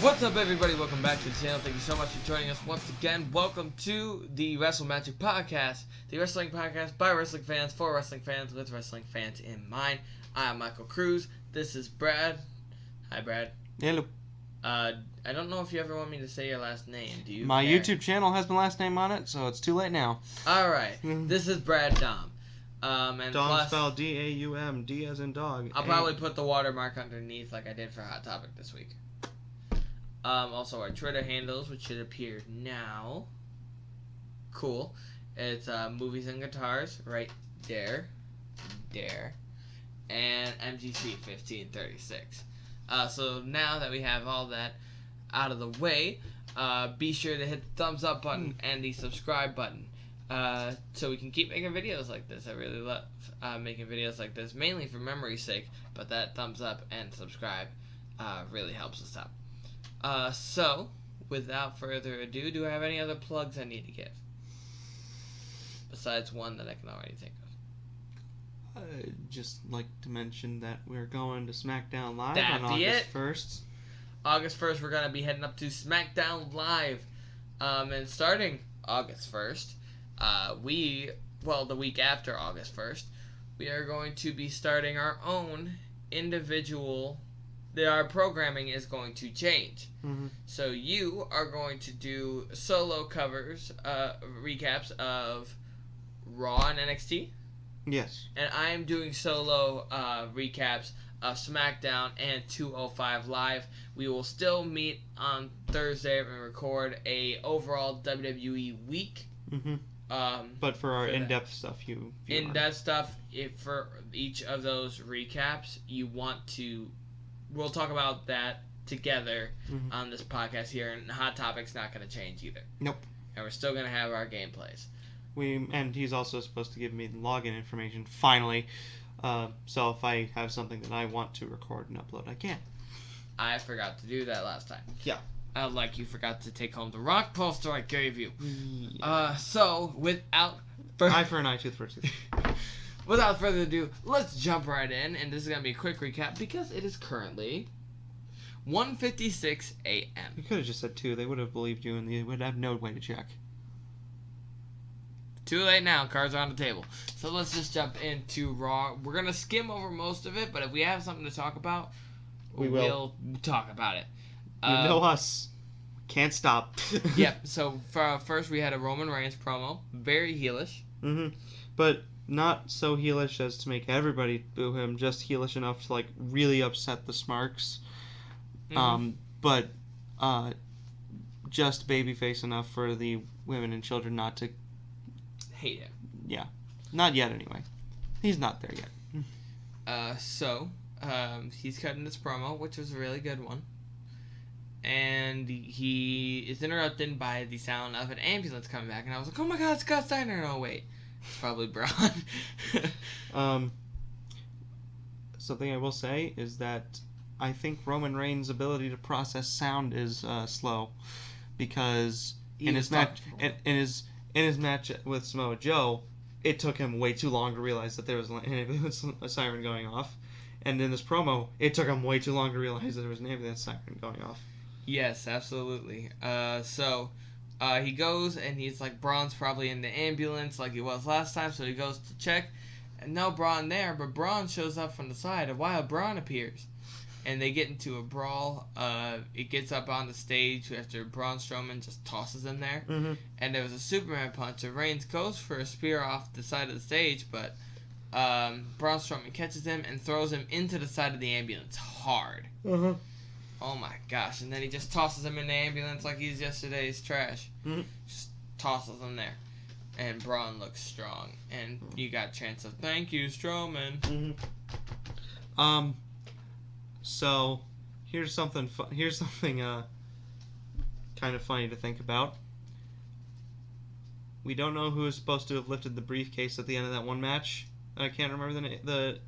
What's up, everybody? Welcome back to the channel. Thank you so much for joining us once again. Welcome to the Wrestle-MaGiC podcast, the wrestling podcast by wrestling fans for wrestling fans with wrestling fans in mind. I am Michael Cruz. This is Brad. Hi, Brad. Hello. I don't know if you ever want me to say your last name. Do you? My care? YouTube channel has my last name on it, so it's too late now. All right. This is Brad Dom. And Dom plus, spelled D-A-U-M, D as in dog. I'll probably put the watermark underneath like I did for Hot Topic this week. Also, our Twitter handles, which should appear now. Cool. It's Movies and Guitars, right there. And MGC1536. So now that we have all that out of the way, be sure to hit the thumbs up button and the subscribe button. So we can keep making videos like this. I really love making videos like this, mainly for memory's sake, but that thumbs up and subscribe really helps us out. So, without further ado, do I have any other plugs I need to give? Besides one that I can already think of. I'd just like to mention that we're going to SmackDown Live That'd on be August it. 1st. August 1st, we're going to be heading up to SmackDown Live. And starting August 1st, the week after August 1st, we are going to be starting our own individual. Our programming is going to change. Mm-hmm. So you are going to do solo covers, recaps of Raw and NXT. Yes. And I am doing solo recaps of SmackDown and 205 Live. We will still meet on Thursday and record a overall WWE week. Mm-hmm. But for our in-depth stuff, in-depth stuff, for each of those recaps, we'll talk about that together on this podcast here, and Hot Topic's not going to change either. Nope. And we're still going to have our gameplays. And he's also supposed to give me the login information, finally. So if I have something that I want to record and upload, I can. I forgot to do that last time. Yeah. Like you forgot to take home the rock poster I gave you. Yeah. So, without eye for an eye, tooth for a tooth. Without further ado, let's jump right in, and this is going to be a quick recap because it is currently 1:56 a.m. You could have just said 2. They would have believed you, and they would have no way to check. Too late now. Cards are on the table. So let's just jump into Raw. We're going to skim over most of it, but if we have something to talk about, we'll talk about it. You know us. Can't stop. Yep. So first we had a Roman Reigns promo. Very heelish. Mm-hmm. But not so heelish as to make everybody boo him. Just heelish enough to really upset the Smarks. Mm-hmm. But just babyface enough for the women and children not to hate him. Yeah. Not yet, anyway. He's not there yet. So he's cutting this promo, which was a really good one. And he is interrupted by the sound of an ambulance coming back. And I was like, oh my god, Scott Steiner. No, wait. It's probably Braun. Something I will say is that I think Roman Reigns' ability to process sound is slow. Because in his match with Samoa Joe, it took him way too long to realize that there was an ambulance siren going off. And in this promo, it took him way too long to realize that there was an ambulance siren going off. Yes, absolutely. So he goes and he's like, Braun's probably in the ambulance like he was last time, so he goes to check. And no Braun there, but Braun shows up from the side, and while Braun appears. And they get into a brawl. It gets up on the stage after Braun Strowman just tosses him there. Mm-hmm. And there was a Superman punch, and Reigns goes for a spear off the side of the stage, but Braun Strowman catches him and throws him into the side of the ambulance hard. Uh-huh. Oh my gosh. And then he just tosses him in the ambulance like he's yesterday's trash. Mm-hmm. Just tosses him there. And Braun looks strong. And you got chance of thank you, Strowman. Mm-hmm. So here's something kind of funny to think about. We don't know who is supposed to have lifted the briefcase at the end of that one match. I can't remember the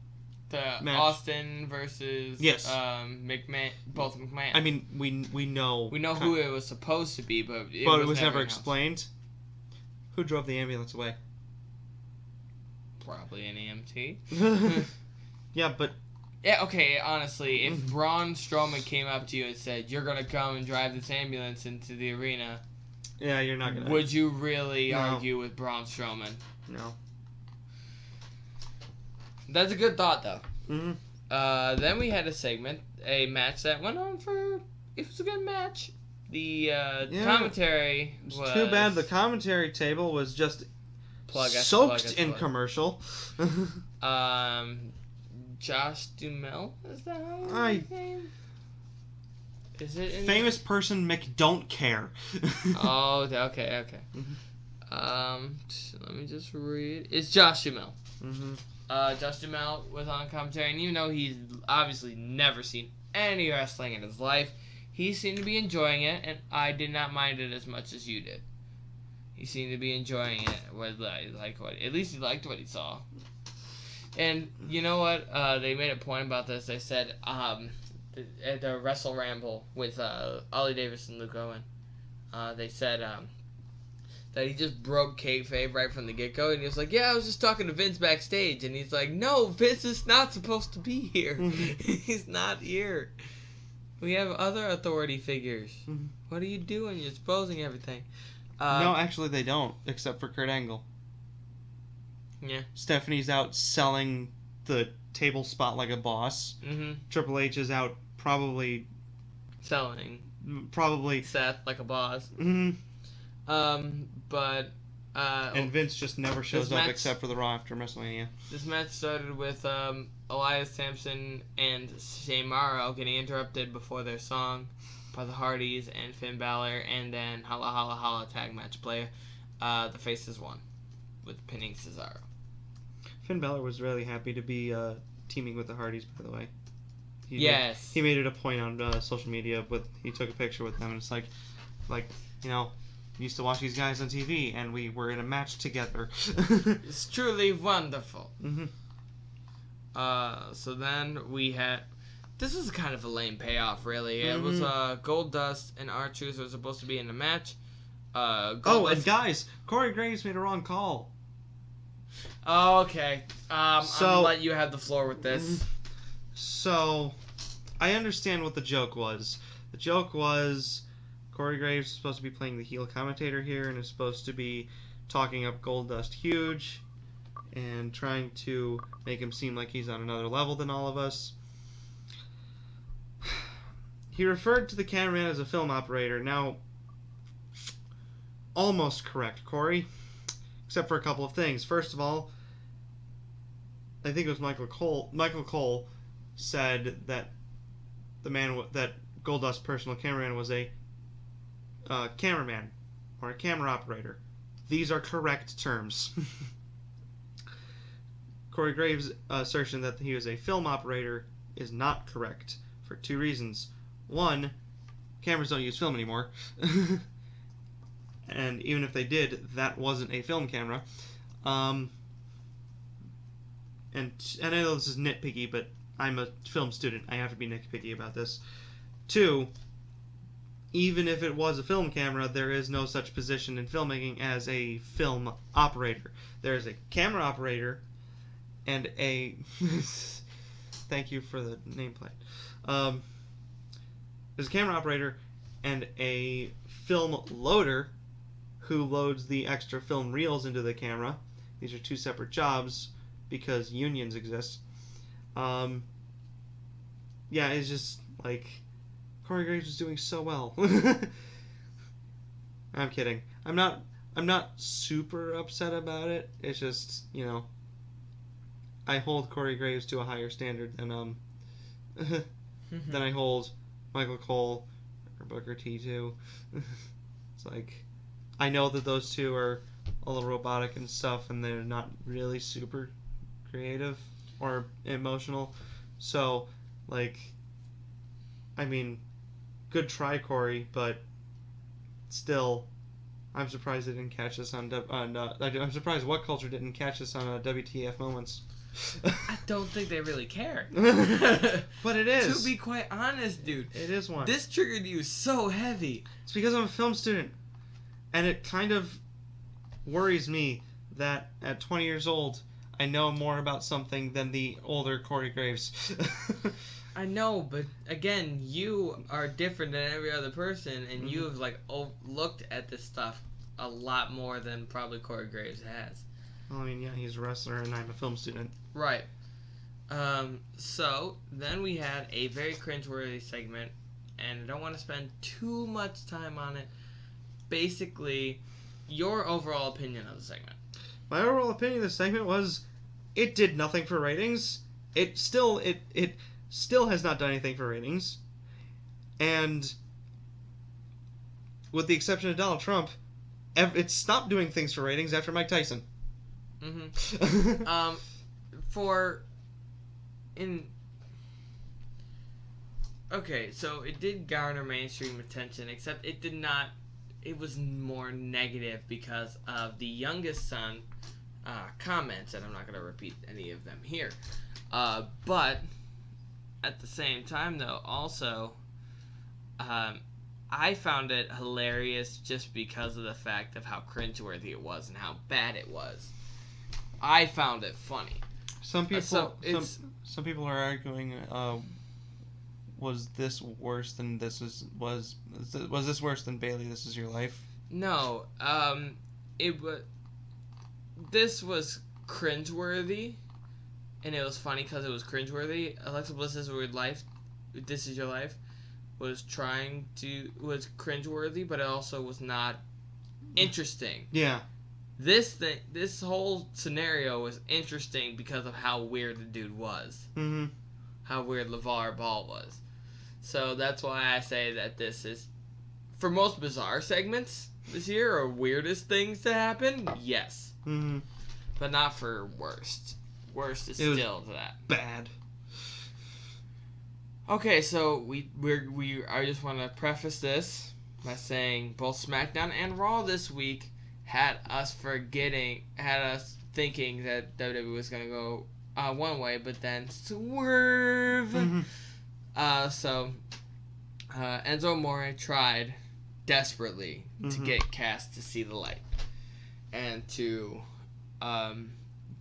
match. Austin versus McMahon, both McMahon. I mean, we know who it was supposed to be, but it was never never explained. Who drove the ambulance away? Probably an EMT. Yeah, but Yeah, okay, honestly, if Braun Strowman came up to you and said, you're going to come and drive this ambulance into the arena, yeah, you're not going to. Would you really argue with Braun Strowman? No. That's a good thought, though. Mm-hmm. Then we had a match that went on for, it was a good match. The commentary was... Too bad the commentary table was just soaked in commercial. Josh Duhamel, is that how his name? Is it famous person don't care. Oh, okay. Let me just read. It's Josh Duhamel. Josh Duhamel was on commentary, and even though he's obviously never seen any wrestling in his life, he seemed to be enjoying it, and I did not mind it as much as you did. He seemed to be enjoying it. At least he liked what he saw. And you know what? They made a point about this. They said at the Wrestle Ramble with Ollie Davis and Luke Owen, they said that he just broke kayfabe right from the get-go. And he was like, yeah, I was just talking to Vince backstage. And he's like, no, Vince is not supposed to be here. He's not here. We have other authority figures. What are you doing? You're exposing everything. No, actually they don't, except for Kurt Angle. Yeah. Stephanie's out selling the table spot like a boss. Triple H is out probably selling. Seth like a boss. But and Vince just never shows up except for the Raw after WrestleMania. This match started with Elias Sampson and Shane Morrow getting interrupted before their song by the Hardys and Finn Balor, and then Holla Holla Holla tag match play. The Faces won with pinning Cesaro. Finn Balor was really happy to be teaming with the Hardys, by the way. Yes. He made it a point on social media, he took a picture with them, and it's like, you know, used to watch these guys on TV, and we were in a match together. It's truly wonderful. So then we had... This was kind of a lame payoff, really. It was Goldust and R-Truth were supposed to be in the match. And guys, Corey Graves made a wrong call. Oh, okay. I'm gonna let you have the floor with this. So, I understand what the joke was. The joke was Corey Graves is supposed to be playing the heel commentator here and is supposed to be talking up Goldust huge and trying to make him seem like he's on another level than all of us. He referred to the cameraman as a film operator. Now, almost correct, Corey. Except for a couple of things. First of all, I think it was Michael Cole said that that Goldust's personal cameraman was a cameraman or a camera operator. These are correct terms. Corey Graves' assertion that he was a film operator is not correct for two reasons. One, cameras don't use film anymore. And even if they did, that wasn't a film camera. And I know this is nitpicky, but I'm a film student. I have to be nitpicky about this. Two, even if it was a film camera, there is no such position in filmmaking as a film operator. There is a camera operator and a... Thank you for the nameplate. There's a camera operator and a film loader who loads the extra film reels into the camera. These are two separate jobs because unions exist. Yeah, it's just like Corey Graves was doing so well. I'm kidding. I'm not super upset about it. It's just, you know, I hold Corey Graves to a higher standard than than I hold Michael Cole or Booker T too. It's like, I know that those two are a little robotic and stuff, and they're not really super creative or emotional. So, like, I mean, good try, Corey, but still, I'm surprised they didn't catch us on. I'm surprised What Culture didn't catch us on WTF moments. I don't think they really care. But it is. To be quite honest, dude. It is one. This triggered you so heavy. It's because I'm a film student. And it kind of worries me that at 20 years old, I know more about something than the older Corey Graves. I know, but again, you are different than every other person, and you have looked at this stuff a lot more than probably Corey Graves has. Well, I mean, yeah, he's a wrestler, and I'm a film student. Right. So then we had a very cringeworthy segment, and I don't want to spend too much time on it. Basically, your overall opinion of the segment. My overall opinion of the segment was, it did nothing for ratings. It still has not done anything for ratings, and with the exception of Donald Trump, it stopped doing things for ratings after Mike Tyson. Mm-hmm. Okay, so it did garner mainstream attention, except it did not. It was more negative because of the youngest son comments, and I'm not going to repeat any of them here. But at the same time, though, also, I found it hilarious just because of the fact of how cringeworthy it was and how bad it was. I found it funny. Some people, some people are arguing, was this worse than was this worse than Bailey, This Is Your Life? No, this was cringeworthy, and it was funny because it was cringeworthy. Alexa Bliss's This Is Your Life, was cringeworthy, but it also was not interesting. Yeah. This whole scenario was interesting because of how weird the dude was. Mm-hmm. How weird LeVar Ball was. So that's why I say that this is, for most bizarre segments this year, or weirdest things to happen, yes. Mm-hmm. But not for worst. Worst is still to that. Bad. Okay, so I just want to preface this by saying both SmackDown and Raw this week had us thinking that WWE was gonna go one way, but then swerve. Mm-hmm. So Enzo Amore tried desperately to get Cass to see the light and to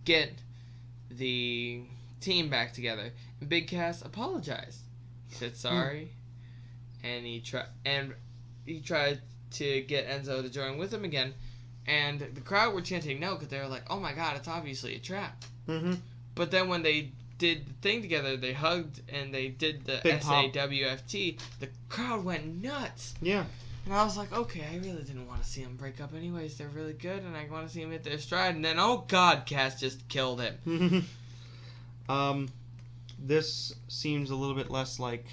get the team back together. And Big Cass apologized. He said sorry, and he tried to get Enzo to join with him again. And the crowd were chanting no because they were like, "Oh my God, it's obviously a trap." Mm-hmm. But then when they did the thing together, they hugged and they did the SAWFT. The crowd went nuts. Yeah. And I was like, okay, I really didn't want to see them break up anyways. They're really good, and I want to see them hit their stride. And then, oh God, Cass just killed him. This seems a little bit less like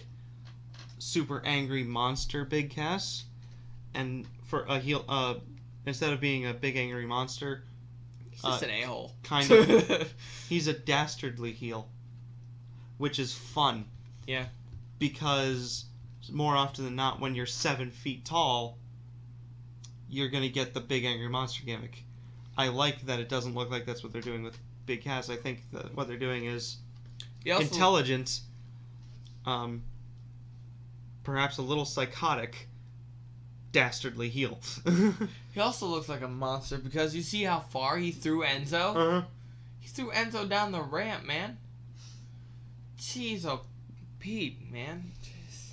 super angry monster Big Cass, and for a heel, instead of being a big angry monster, he's just an a-hole. Kind of. He's a dastardly heel, which is fun. Yeah. Because more often than not, when you're 7 feet tall, you're gonna get the big angry monster gimmick. I like that it doesn't look like that's what they're doing with Big Cass. I think that what they're doing is intelligent, perhaps a little psychotic, dastardly heel. He also looks like a monster because you see how far he threw Enzo? Uh-huh. He threw Enzo down the ramp, man. Jeez, oh, Pete, man.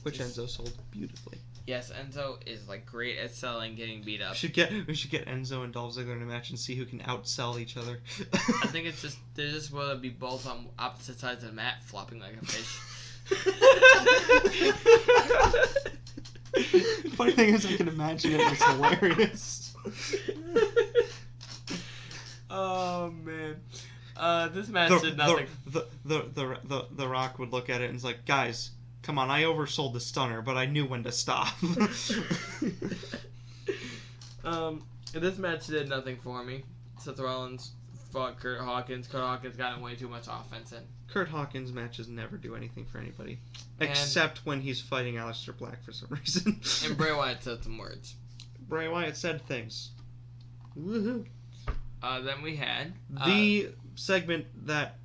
Which Enzo sold beautifully. Yes, Enzo is like great at selling getting beat up. We should get Enzo and Dolph Ziggler in a match and see who can outsell each other. I think it's just they're just will be both on opposite sides of the mat, flopping like a fish. The funny thing is, I can imagine it. It's hilarious. Oh man, this match did nothing. The Rock would look at it and it's like, guys, come on, I oversold the stunner, but I knew when to stop. This match did nothing for me. Seth Rollins fought Kurt Hawkins. Kurt Hawkins got way too much offense in. Kurt Hawkins matches never do anything for anybody. Except when he's fighting Aleister Black for some reason. And Bray Wyatt said some words. Bray Wyatt said things. Woohoo. Then we had... the segment that,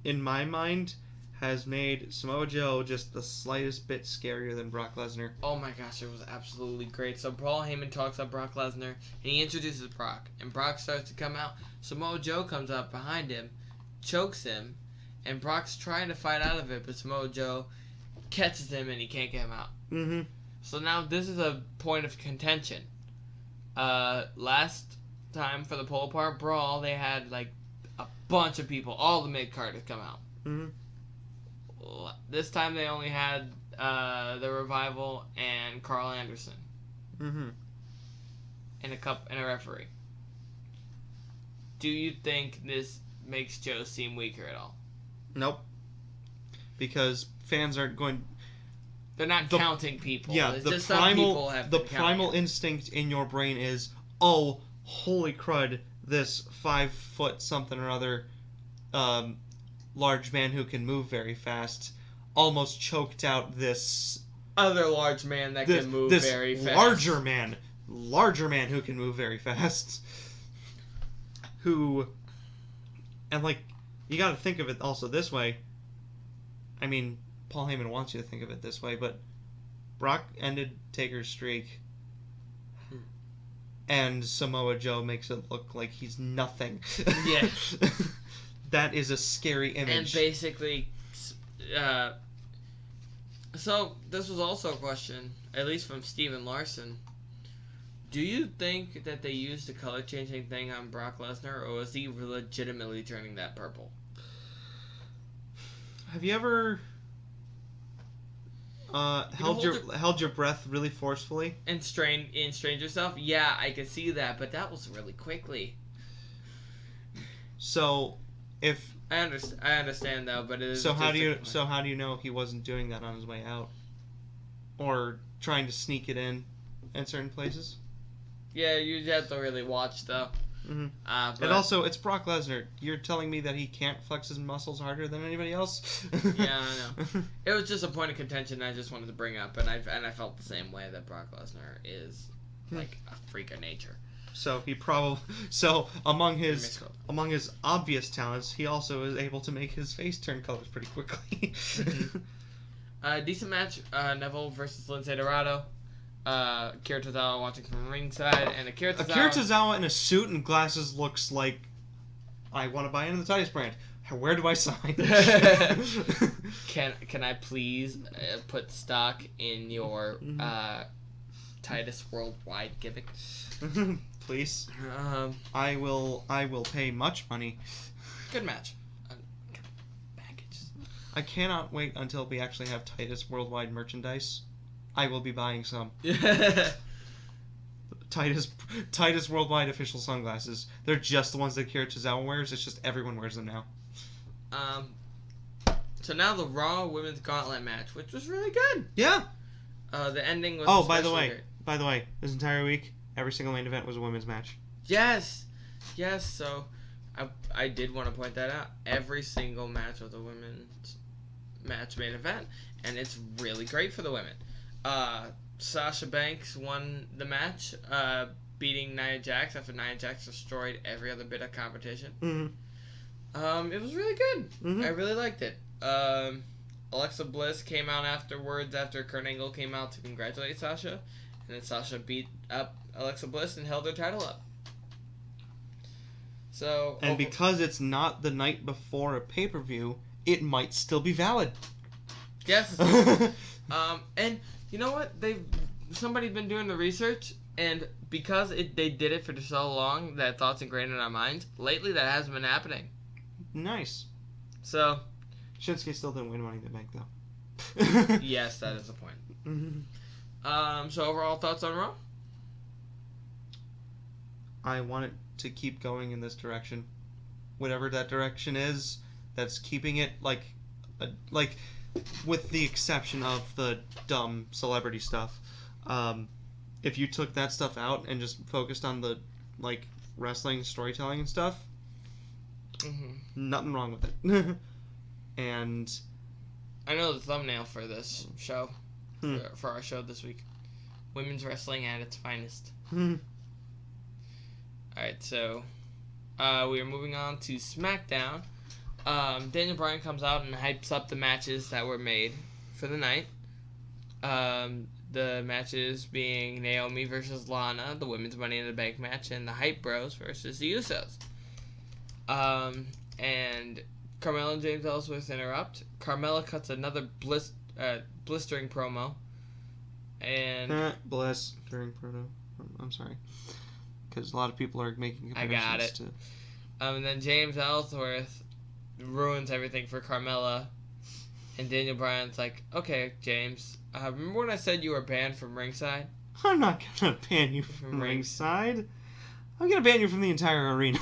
in my mind, has made Samoa Joe just the slightest bit scarier than Brock Lesnar. Oh my gosh, it was absolutely great. So Paul Heyman talks up Brock Lesnar, and he introduces Brock, and Brock starts to come out. Samoa Joe comes up behind him, chokes him, and Brock's trying to fight out of it, but Samoa Joe catches him, and he can't get him out. Mm-hmm. So now this is a point of contention. Last time for the Pull Apart Brawl, they had like a bunch of people, all the mid-carders come out. Mm-hmm. This time they only had the Revival and Carl Anderson. Mm-hmm. And a referee. Do you think this makes Joe seem weaker at all? Nope. Because fans aren't going. They're not counting people. Yeah, it's the just some people have the been primal counting. instinct in your brain is, oh, holy crud! This 5 foot something or other, large man who can move very fast, almost choked out this Other large man that can move very fast. larger man who can move very fast. Who, and like, you got to think of it also this way. I mean, Paul Heyman wants you to think of it this way, but Brock ended Taker's streak, and Samoa Joe makes it look like he's nothing. Yeah. That is a scary image. And basically, so this was also a question, at least from Steven Larson. Do you think that they used the color changing thing on Brock Lesnar, or was he legitimately turning that purple? Have you ever held your breath really forcefully and strained yourself? Yeah, I could see that, but that was really quickly. So, if I understand though, but it is. So how do you know he wasn't doing that on his way out, or trying to sneak it in certain places? Yeah, you have to really watch though. Mm-hmm. But And also, it's Brock Lesnar. You're telling me that he can't flex his muscles harder than anybody else? Yeah, I know. It was just a point of contention I just wanted to bring up, and I felt the same way that Brock Lesnar is like a freak of nature. So among his obvious talents, he also is able to make his face turn colors pretty quickly. Decent match. Neville versus Lince Dorado. Akira Tozawa watching from ringside, and Akira Tozawa in a suit and glasses looks like I want to buy into the Titus brand. Where do I sign? Can I please put stock in your Titus Worldwide gimmick? Please. I will pay much money. Good match. Packages. I cannot wait until we actually have Titus Worldwide merchandise. I will be buying some. Titus Worldwide official sunglasses. They're just the ones that Akira Tozawa wears. It's just everyone wears them now. So now the Raw Women's Gauntlet match, which was really good. Yeah. The ending was. Oh, by the way, this entire week, every single main event was a women's match. Yes. So, I did want to point that out. Every single match was a women's match main event, and it's really great for the women. Sasha Banks won the match, beating Nia Jax after Nia Jax destroyed every other bit of competition. Mm-hmm. It was really good. Mm-hmm. I really liked it. Alexa Bliss came out afterwards after Kurt Angle came out to congratulate Sasha, and then Sasha beat up Alexa Bliss and held her title up. So because it's not the night before a pay-per-view, it might still be valid. Yes. And you know what? Somebody's been doing the research, and because they did it for so long that thought's ingrained in our minds, lately that hasn't been happening. Nice. So Shinsuke still didn't win Money in the Bank, though. Yes, that is the point. Mm-hmm. So overall thoughts on Raw? I want it to keep going in this direction. Whatever that direction is, that's keeping it like with the exception of the dumb celebrity stuff. If you took that stuff out and just focused on the wrestling storytelling and stuff, nothing wrong with it. And I know the thumbnail for this show, for our show this week. Women's wrestling at its finest. Alright, so we are moving on to SmackDown, Daniel Bryan comes out and hypes up the matches that were made for the night. The matches being Naomi versus Lana, the women's Money in the Bank match, and the Hype Bros versus the Usos. And Carmella and James Ellsworth interrupt. Carmella cuts another blistering promo. And blistering promo. I'm sorry, because a lot of people are making comparisons. I got it. And then James Ellsworth ruins everything for Carmella. And Daniel Bryan's like, okay, James, remember when I said you were banned from ringside? I'm not going to ban you from ringside. I'm going to ban you from the entire arena.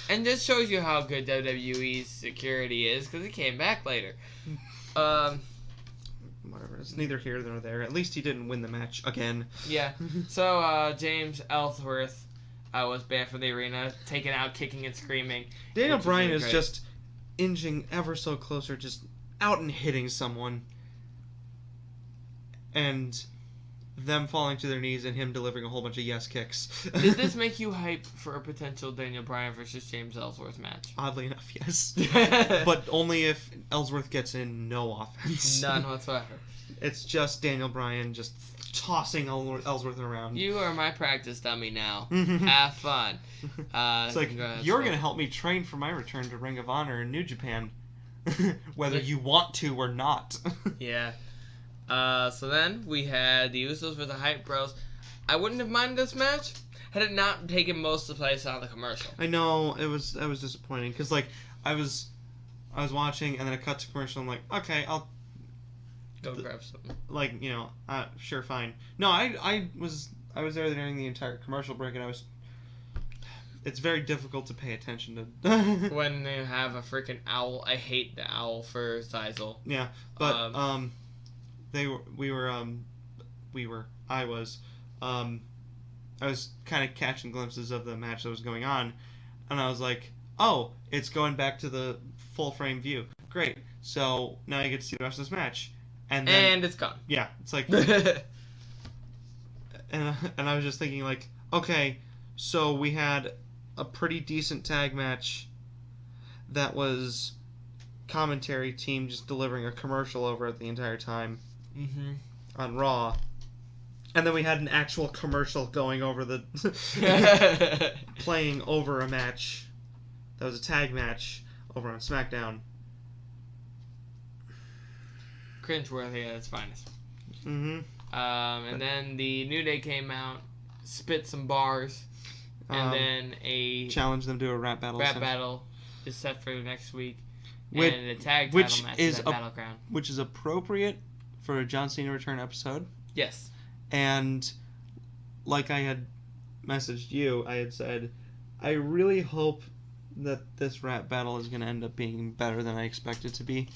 And this shows you how good WWE's security is, because he came back later. Whatever, it's neither here nor there. At least he didn't win the match again. Yeah. So, James Ellsworth was banned from the arena, taken out, kicking and screaming. Daniel Bryan is just inching ever so closer, just out and hitting someone, and them falling to their knees and him delivering a whole bunch of yes kicks. Did this make you hype for a potential Daniel Bryan versus James Ellsworth match? Oddly enough, yes. But only if Ellsworth gets in no offense. None whatsoever. It's just Daniel Bryan just tossing Ellsworth around. You are my practice dummy now. Have fun. It's like, you're going to help me train for my return to Ring of Honor in New Japan. Whether you want to or not. Yeah. So then we had the Usos with the Hype Bros. I wouldn't have minded this match had it not taken most of the place on the commercial. I know, that was disappointing because like I was watching and then it cut to commercial. I'm like, okay, I'll go grab something. Like, sure, fine. No, I was there during the entire commercial break, and it's very difficult to pay attention to when they have a freaking owl. I hate the owl for Zeisel. Yeah, but I was kind of catching glimpses of the match that was going on, and I was like, oh, it's going back to the full frame view. Great. So now you get to see the rest of this match. And it's gone. Yeah, it's like and I was just thinking like, okay, so we had a pretty decent tag match that was commentary team just delivering a commercial over it the entire time on Raw. And then we had an actual commercial going over the playing over a match that was a tag match over on SmackDown. Cringeworthy at its finest. And then the New Day came out, spit some bars, and then a challenge them to a rap battle. Rap battle is set for next week, and the tag title match is at Battleground, which is appropriate for a John Cena return episode. Yes. And like I had messaged you, I had said, I really hope that this rap battle is going to end up being better than I expect it to be.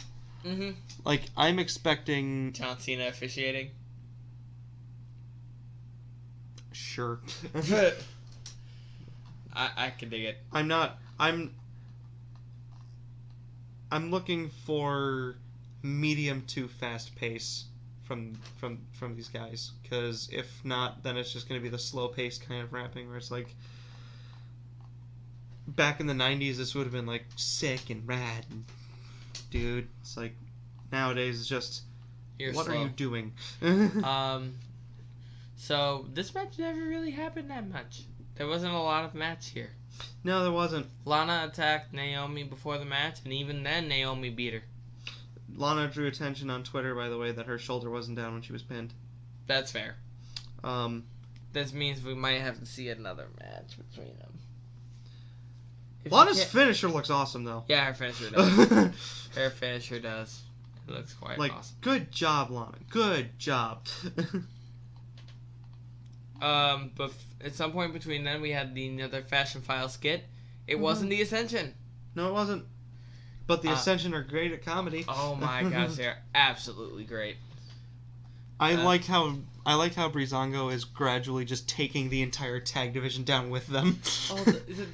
Like, I'm expecting John Cena officiating. Sure. I can dig it. I'm looking for medium to fast pace from these guys, because if not, then it's just going to be the slow paced kind of rapping where it's like, back in the 90s this would have been like sick and rad and dude, it's like nowadays it's just what are you doing? So this match never really happened that much. There wasn't a lot of match here. No, there wasn't. Lana attacked Naomi before the match, and even then Naomi beat her. Lana drew attention on Twitter, by the way, that her shoulder wasn't down when she was pinned. That's fair. This means we might have to see another match between them. Lana's finisher looks awesome, though. Yeah, her finisher does. Her finisher does. It looks quite awesome. Good job, Lana. Good job. But at some point between then, we had another Fashion File skit. It wasn't the Ascension. No, it wasn't. But the Ascension are great at comedy. Oh my gosh, they're absolutely great. I like how Breezango is gradually just taking the entire tag division down with them.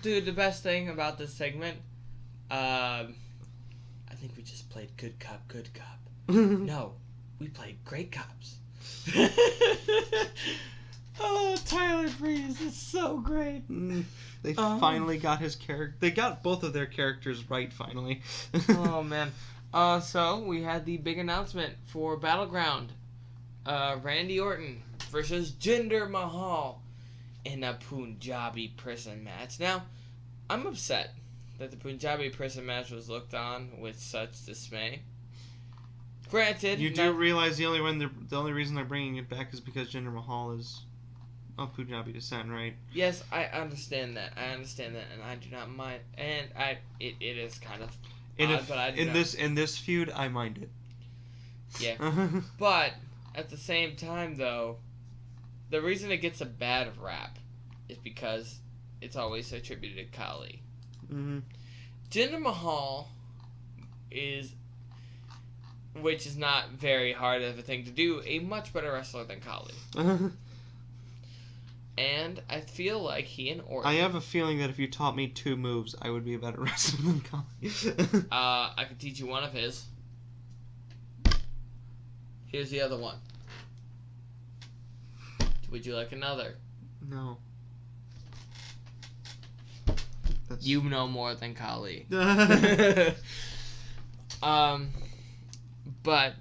Dude, the best thing about this segment, I think we just played Good Cop, Good Cop. No, we played Great Cops. Oh, Tyler Breeze is so great. They finally got his character. They got both of their characters right finally. Oh man. So we had the big announcement for Battleground. Randy Orton versus Jinder Mahal in a Punjabi prison match. Now, I'm upset that the Punjabi prison match was looked on with such dismay. Granted, you do realize the only reason they're bringing it back is because Jinder Mahal is of Punjabi descent, right? Yes, I understand that. And I do not mind. And it is kind of odd, but I do not. In this feud, I mind it. Yeah, but at the same time, though, the reason it gets a bad rap is because it's always attributed to Kali. Mm-hmm. Jinder Mahal is, which is not very hard of a thing to do, a much better wrestler than Kali. And I feel like he and Orton... I have a feeling that if you taught me 2 moves, I would be a better wrestler than Kali. I could teach you one of his. Here's the other one. Would you like another? No. You know more than Kali. But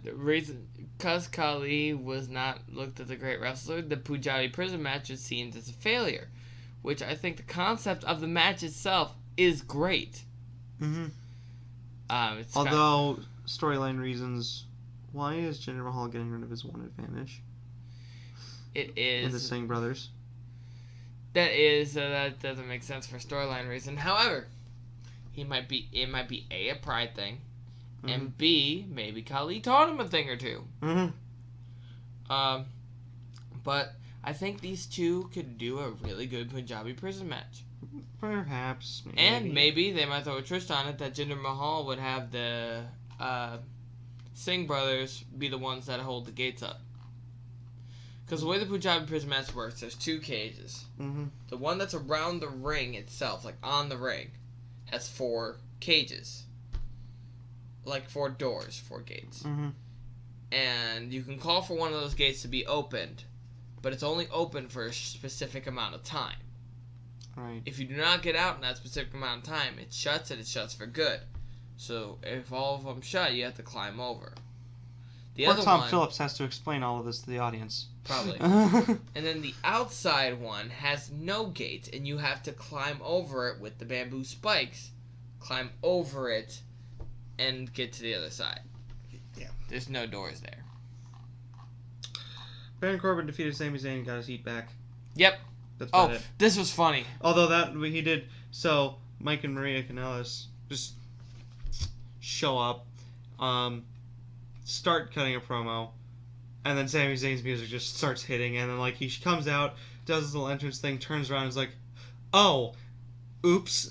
the reason, because Kali was not looked as a great wrestler, the Punjabi prison match is seen as a failure, which I think the concept of the match itself is great. Mm-hmm. It's although storyline reasons, why is Jinder Mahal getting rid of his one advantage? It is in the Singh brothers. That doesn't make sense for storyline reason. However, it might be A, a pride thing, mm-hmm. and B, maybe Kali taught him a thing or two. Mm-hmm. But I think these two could do a really good Punjabi prison match. Perhaps. Maybe. And maybe they might throw a twist on it that Jinder Mahal would have the Singh brothers be the ones that hold the gates up. Because the way the Punjabi prison match works, there's 2 cages. Mm-hmm. The one that's around the ring itself, like on the ring, has 4 cages. Like 4 doors, 4 gates. Mm-hmm. And you can call for one of those gates to be opened, but it's only open for a specific amount of time. Right. If you do not get out in that specific amount of time, it shuts and it shuts for good. So if all of them shut, you have to climb over. Or Tom Phillips has to explain all of this to the audience. Probably. And then the outside one has no gate, and you have to climb over it with the bamboo spikes. Climb over it and get to the other side. Yeah. There's no doors there. Baron Corbin defeated Sami Zayn and got his heat back. Yep. That's about it. This was funny. Although that he did, so Mike and Maria Kanellis just show up, start cutting a promo, and then Sami Zayn's music just starts hitting, and then like he comes out, does his little entrance thing, turns around, and is like, "Oh, oops,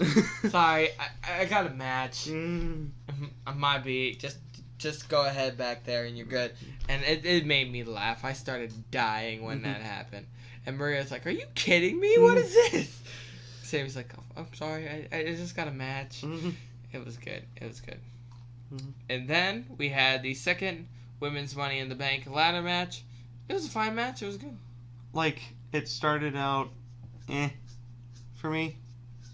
sorry, I got a match. My beat, just go ahead back there, and you're good." And it made me laugh. I started dying when that happened, and Maria's like, "Are you kidding me? What is this?" Sami's like, "Oh, I'm sorry, I just got a match." It was good. And then we had the second Women's Money in the Bank ladder match. It was a fine match. It was good. Like, it started out for me,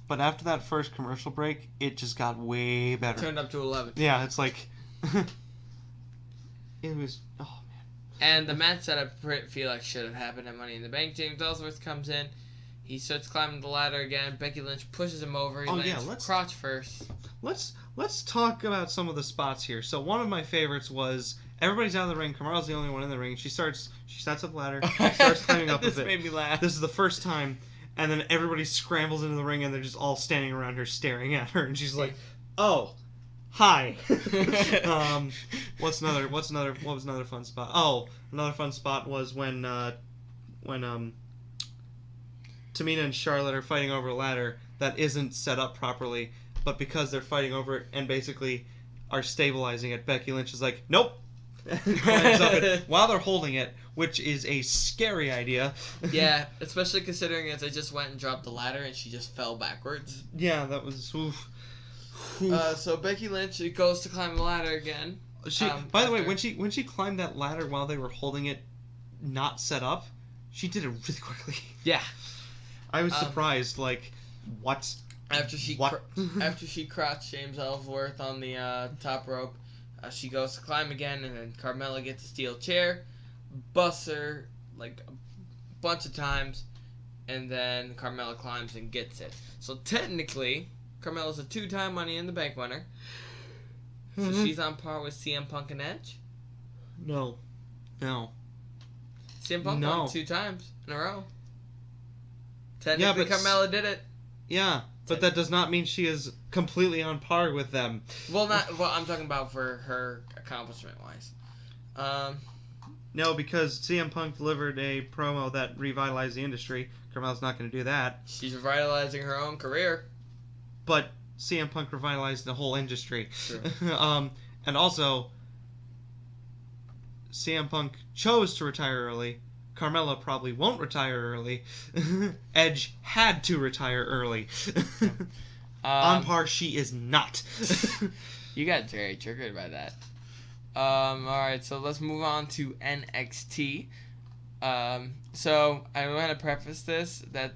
but after that first commercial break, it just got way better. Turned up to 11. Yeah, it's like it was. Oh man. And the match that I feel like should have happened at Money in the Bank. James Ellsworth comes in. He starts climbing the ladder again. Becky Lynch pushes him over. He lands crotch first. Let's talk about some of the spots here. So one of my favorites was everybody's out of the ring. Kamara's the only one in the ring. She sets up the ladder. Starts climbing up a bit. This made me laugh. This is the first time, and then everybody scrambles into the ring, and they're just all standing around her, staring at her, and she's like, "Oh, hi." What was another fun spot? Oh, another fun spot was when Tamina and Charlotte are fighting over a ladder that isn't set up properly. But because they're fighting over it and basically are stabilizing it, Becky Lynch is like, "Nope." Climbs up it while they're holding it, which is a scary idea. Yeah, especially considering as they just went and dropped the ladder and she just fell backwards. Yeah, that was. Oof. So Becky Lynch goes to climb the ladder again. By the way, when she climbed that ladder while they were holding it, not set up, She did it really quickly. Yeah. I was surprised. Like, what? After she crotched James Ellsworth on the top rope, she goes to climb again, and then Carmella gets a steel chair, busts her like a bunch of times, and then Carmella climbs and gets it. So technically, Carmella's a 2-time Money in the Bank winner. So she's on par with CM Punk and Edge. No. CM Punk won 2 times in a row. Technically, Carmella did it. Yeah, but that does not mean she is completely on par with them. Well, I'm talking about for her accomplishment-wise. No, because CM Punk delivered a promo that revitalized the industry. Carmella's not going to do that. She's revitalizing her own career. But CM Punk revitalized the whole industry. True. And also, CM Punk chose to retire early. Carmella probably won't retire early. Edge had to retire early. On par, she is not. You got very triggered by that. Alright, so let's move on to NXT. So I want to preface this that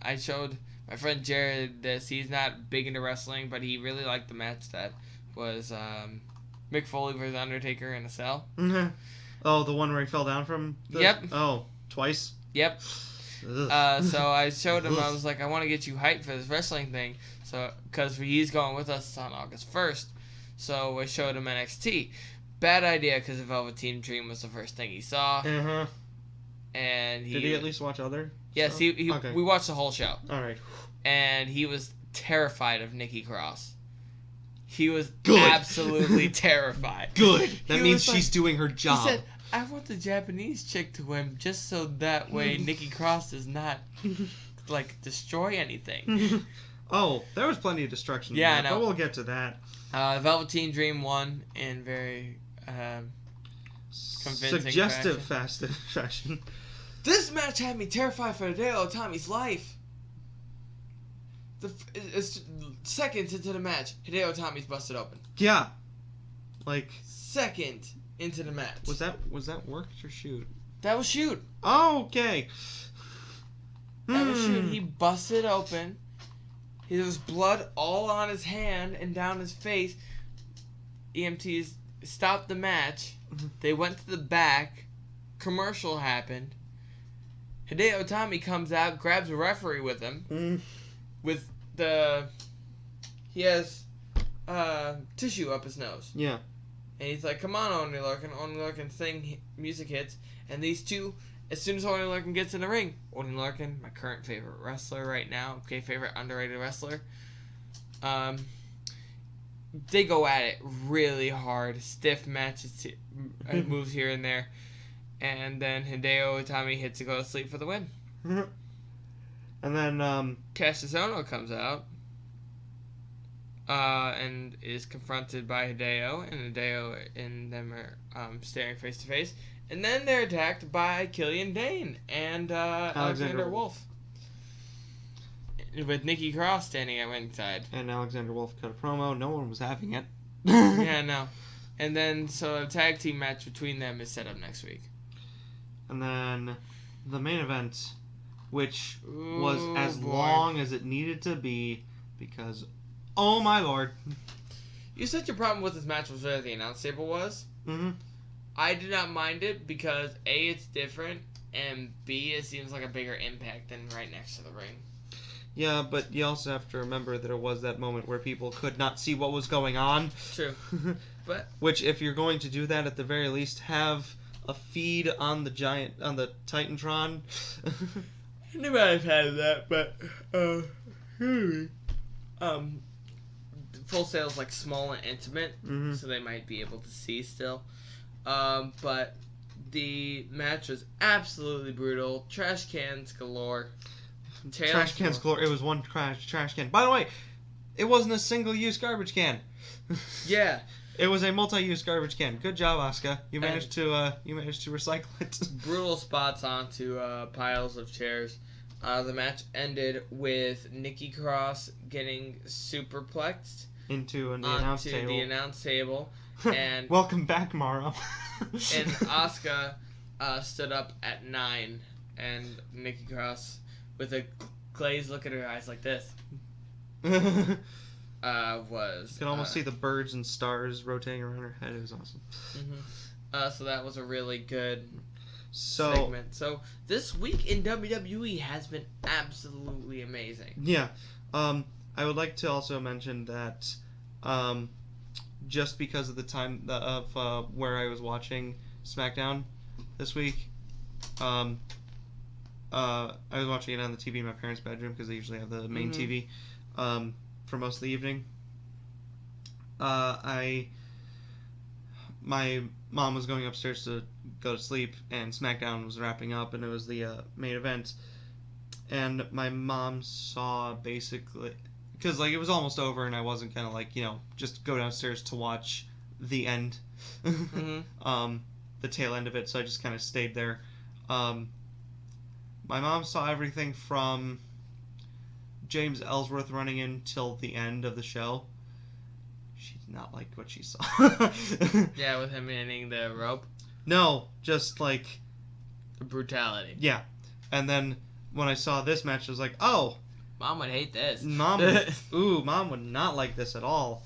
I showed my friend Jared this. He's not big into wrestling, but he really liked the match that was Mick Foley versus Undertaker in a cell. Oh, the one where he fell down from? Yep. Oh, twice? Yep. So I showed him, I was like, I want to get you hyped for this wrestling thing, so because he's going with us on August 1st. So I showed him NXT. Bad idea, because the Velveteen Dream was the first thing he saw. And did he at least watch other? Yes, stuff? Okay. We watched the whole show. All right. And he was terrified of Nikki Cross. He was absolutely terrified. Good. That means she's doing her job. He said, I want the Japanese chick to win just so that way Nikki Cross does not, destroy anything. Oh, there was plenty of destruction. Yeah, I know. But we'll get to that. Velveteen Dream won in very convincing suggestive fashion. This match had me terrified for Hideo Itami's life. Seconds into the match, Hideo Itami's busted open. Yeah. Second into the match. Was that worked or shoot? That was shoot. Oh, okay. That was shoot. He busted open. There was blood all on his hand and down his face. EMTs stopped the match. They went to the back. Commercial happened. Hideo Itami comes out, grabs a referee with him. He has tissue up his nose. Yeah. And he's like, come on, Oney Lorcan. Oney Lorcan's music hits. And these two, as soon as Oney Lorcan gets in the ring, Oney Lorcan, my current favorite wrestler right now, favorite underrated wrestler, they go at it really hard. Stiff matches, moves here and there. And then Hideo Itami hits to go to sleep for the win. And then Cassius Ohno comes out and is confronted by Hideo, and Hideo and them are staring face to face. And then they're attacked by Killian Dane and Alexander Wolf. With Nikki Cross standing at ringside. And Alexander Wolf cut a promo. No one was having it. Yeah, no. And then, so a tag team match between them is set up next week. And then the main event, which was as long as it needed to be, because, oh my lord. You said your problem with this match was where the announce table was. Mm-hmm. I did not mind it because, A, it's different, and B, it seems like a bigger impact than right next to the ring. Yeah, but you also have to remember that there was that moment where people could not see what was going on. True. But which, if you're going to do that, at the very least, have a feed on the Titantron. They might have had that, but Full Sail's small and intimate, so they might be able to see still. But the match was absolutely brutal. Trash cans galore. Trash cans galore. It was one trash can. By the way, it wasn't a single-use garbage can. Yeah. It was a multi-use garbage can. Good job, Asuka. You managed to recycle it. Brutal spots onto piles of chairs. The match ended with Nikki Cross getting superplexed into the announce table. And welcome back, Morrow. And Asuka stood up at 9 and Nikki Cross with a glazed look at her eyes like this. Was You can almost see the birds and stars rotating around her head. It was awesome. So that was a really good segment. So this week in WWE has been absolutely amazing. Yeah. I would like to also mention that just because of the time of where I was watching SmackDown this week, I was watching it on the TV in my parents' bedroom because they usually have the main TV for most of the evening. My mom was going upstairs to go to sleep, and SmackDown was wrapping up, and it was the main event. And my mom saw basically, because like it was almost over, and I wasn't gonna like just go downstairs to watch the end, the tail end of it. So I just kind of stayed there. My mom saw everything from James Ellsworth running in till the end of the show. She did not like what she saw. Yeah, with him hitting the rope. No, just like brutality. Yeah, and then when I saw this match, I was like, oh, Mom would hate this. Mom would not like this at all.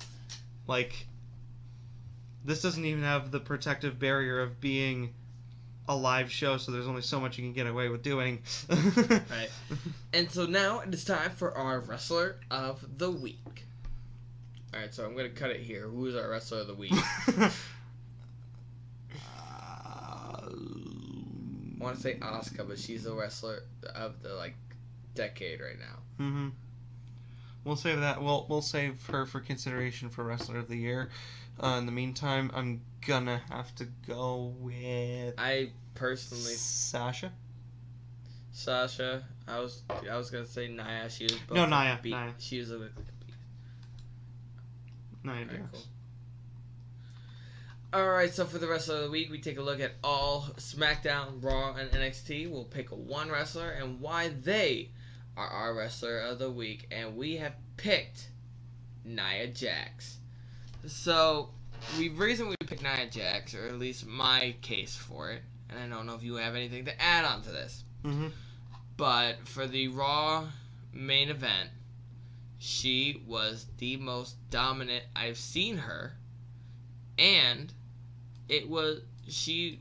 Like, this doesn't even have the protective barrier of being a live show, so there's only so much you can get away with doing. Right. And so now it is time for our Wrestler of the Week. Alright, so I'm going to cut it here. Who is our Wrestler of the Week? I want to say Asuka, but she's the wrestler of the decade right now. We'll save that. We'll save her for consideration for Wrestler of the Year. In the meantime, I'm gonna have to go with. I personally. Sasha. I was gonna say Nia. She was both. No, Nia. Nia. She was a bit. Nia. Right, cool. Alright, so for the Wrestler of the Week, we take a look at all SmackDown, Raw, and NXT. We'll pick one wrestler and why they are our Wrestler of the Week. And we have picked Nia Jax. So, the reason we picked Nia Jax, or at least my case for it, and I don't know if you have anything to add on to this, but for the Raw main event, she was the most dominant I've seen her, and she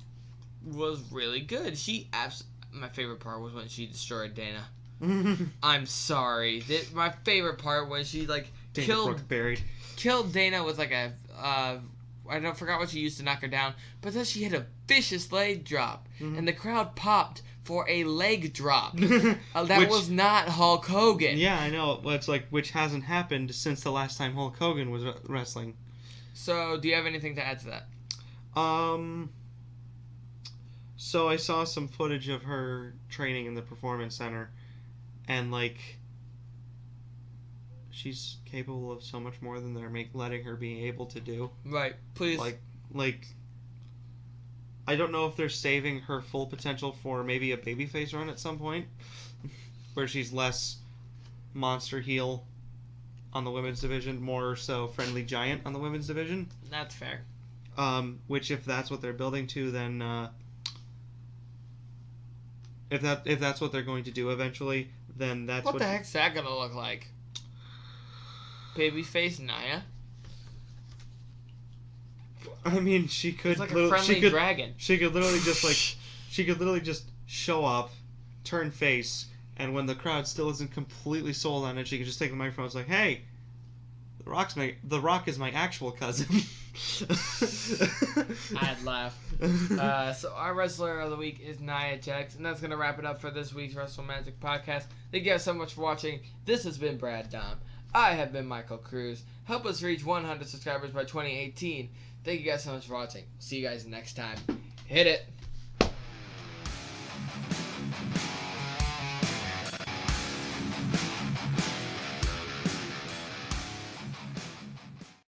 was really good. My favorite part was when she destroyed Dana. I'm sorry. My favorite part was she killed Dana with I forgot what she used to knock her down, but then she hit a vicious leg drop, and the crowd popped for a leg drop. That was not Hulk Hogan. Yeah, I know. It's which hasn't happened since the last time Hulk Hogan was wrestling. So, do you have anything to add to that? So I saw some footage of her training in the Performance Center, and she's capable of so much more than they're letting her be able to do. Right. Please. I don't know if they're saving her full potential for maybe a babyface run at some point, where she's less monster heel on the women's division, more so friendly giant on the women's division. That's fair. Which, if that's what they're building to, then if that's what they're going to do eventually, then that's what the heck's that gonna look like? Babyface Nia. I mean, she could. It's like a friendly dragon. She could literally just show up, turn face, and when the crowd still isn't completely sold on it, she could just take the microphone. It's like, hey, The Rock is my actual cousin. I'd laugh. So our Wrestler of the Week is Nia Jax, and that's going to wrap it up for this week's Wrestle-MaGiC podcast. Thank you guys so much for watching. This has been Brad Dom. I have been Michael Cruz. Help us reach 100 subscribers by 2018. Thank you guys so much for watching. See you guys next time. Hit it.